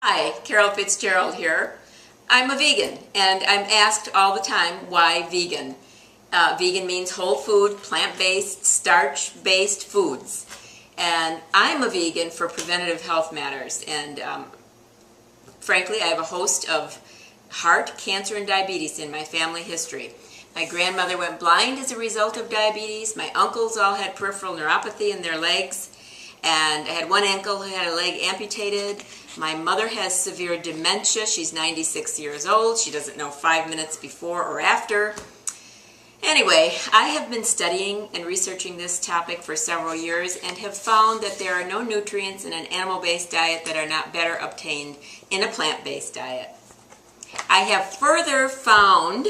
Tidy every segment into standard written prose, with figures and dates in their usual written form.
Hi, Carol Fitzgerald here. I'm a vegan, and I'm asked all the time, why vegan? Vegan means whole food, plant-based, starch-based foods. And I'm a vegan for preventative health matters. And frankly, I have a host of heart, cancer, and diabetes in my family history. My grandmother went blind as a result of diabetes. My uncles all had peripheral neuropathy in their legs. And I had one uncle who had a leg amputated. My mother has severe dementia. She's 96 years old. She doesn't know 5 minutes before or after. Anyway, I have been studying and researching this topic for several years and have found that there are no nutrients in an animal-based diet that are not better obtained in a plant-based diet. I have further found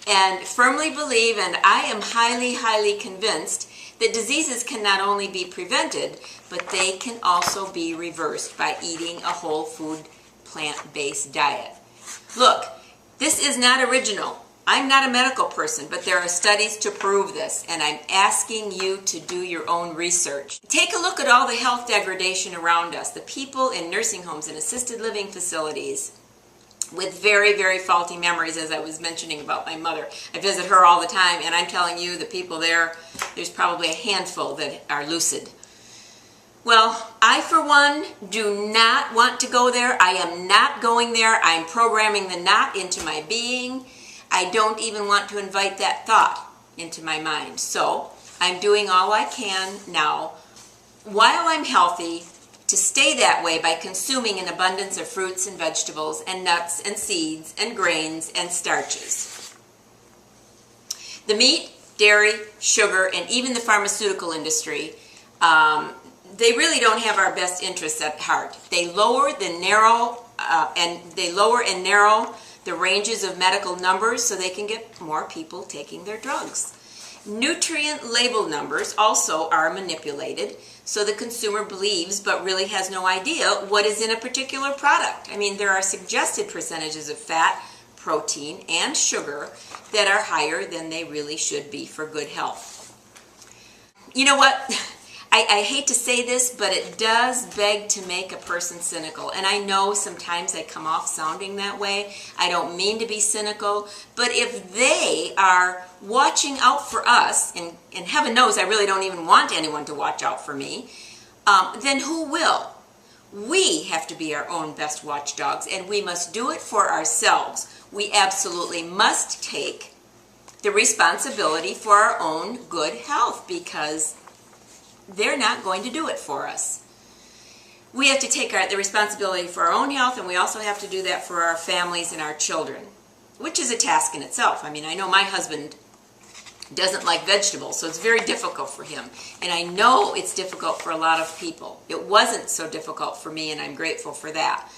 and firmly believe, and I am highly convinced, that diseases can not only be prevented, but they can also be reversed by eating a whole food, plant-based diet. Look, this is not original. I'm not a medical person, but there are studies to prove this, and I'm asking you to do your own research. Take a look at all the health degradation around us, the people in nursing homes and assisted living facilities with very faulty memories, as I was mentioning about my mother. I visit her all the time, and I'm telling you, the people there's probably a handful that are lucid. Well, I, for one, do not want to go there. I am not going there. I'm programming the not into my being. I don't even want to invite that thought into my mind. So I'm doing all I can now, while I'm healthy, to stay that way by consuming an abundance of fruits and vegetables and nuts and seeds and grains and starches. The meat, dairy, sugar, and even the pharmaceutical industry, they really don't have our best interests at heart. They lower and narrow the ranges of medical numbers so they can get more people taking their drugs. Nutrient label numbers also are manipulated so the consumer believes but really has no idea what is in a particular product. I mean, there are suggested percentages of fat, protein, and sugar that are higher than they really should be for good health. You know what? I hate to say this, but it does beg to make a person cynical. And I know sometimes I come off sounding that way. I don't mean to be cynical, but if they are watching out for us, and heaven knows I really don't even want anyone to watch out for me, then who will? We have to be our own best watchdogs, and we must do it for ourselves. We absolutely must take the responsibility for our own good health, because they're not going to do it for us. We have to take the responsibility for our own health, and we also have to do that for our families and our children, which is a task in itself. I mean, I know my husband doesn't like vegetables, so it's very difficult for him. And I know it's difficult for a lot of people. It wasn't so difficult for me, and I'm grateful for that.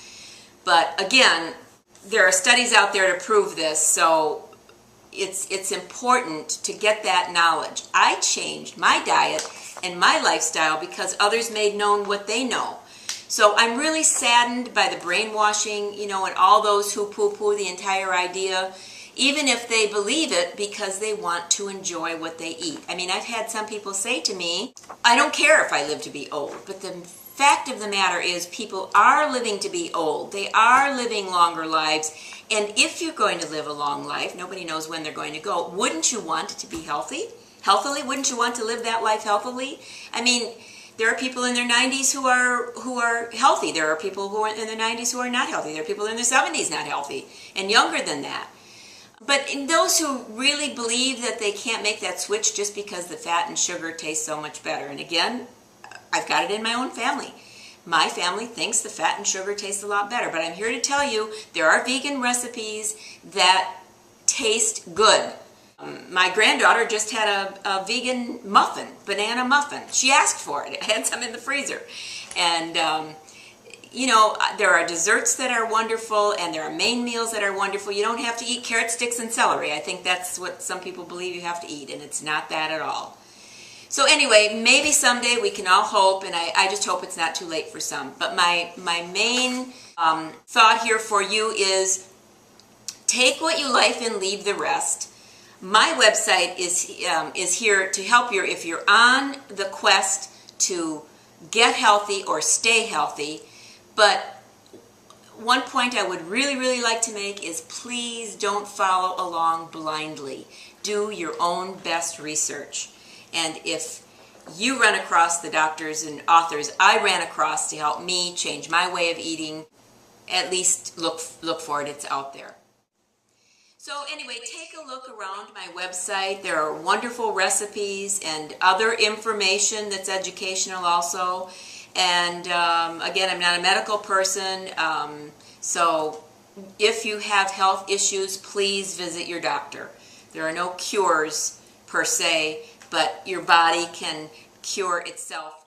But again, there are studies out there to prove this, so it's important to get that knowledge. I changed my diet and my lifestyle because others made known what they know. So I'm really saddened by the brainwashing, and all those who poo-poo the entire idea, even if they believe it because they want to enjoy what they eat. I mean, I've had some people say to me, I don't care if I live to be old, but the fact of the matter is people are living to be old. They are living longer lives. And if you're going to live a long life, nobody knows when they're going to go, wouldn't you want it to be healthily? Wouldn't you want to live that life healthily? I mean, there are people in their 90s who are healthy. There are people who are in their 90s who are not healthy. There are people in their 70s not healthy, and younger than that. But in those who really believe that they can't make that switch just because the fat and sugar taste so much better, and again, I've got it in my own family. My family thinks the fat and sugar taste a lot better, but I'm here to tell you there are vegan recipes that taste good. My granddaughter just had a vegan muffin, banana muffin. She asked for it. I had some in the freezer. And, there are desserts that are wonderful, and there are main meals that are wonderful. You don't have to eat carrot sticks and celery. I think that's what some people believe you have to eat, and it's not that at all. So anyway, maybe someday we can all hope, and I just hope it's not too late for some. But my main thought here for you is take what you like and leave the rest. My website is here to help you if you're on the quest to get healthy or stay healthy, but one point I would really like to make is please don't follow along blindly. Do your own best research. And if you run across the doctors and authors I ran across to help me change my way of eating, at least look for it. It's out there. So anyway, take a look around my website. There are wonderful recipes and other information that's educational also. And again, I'm not a medical person, so if you have health issues, please visit your doctor. There are no cures per se, but your body can cure itself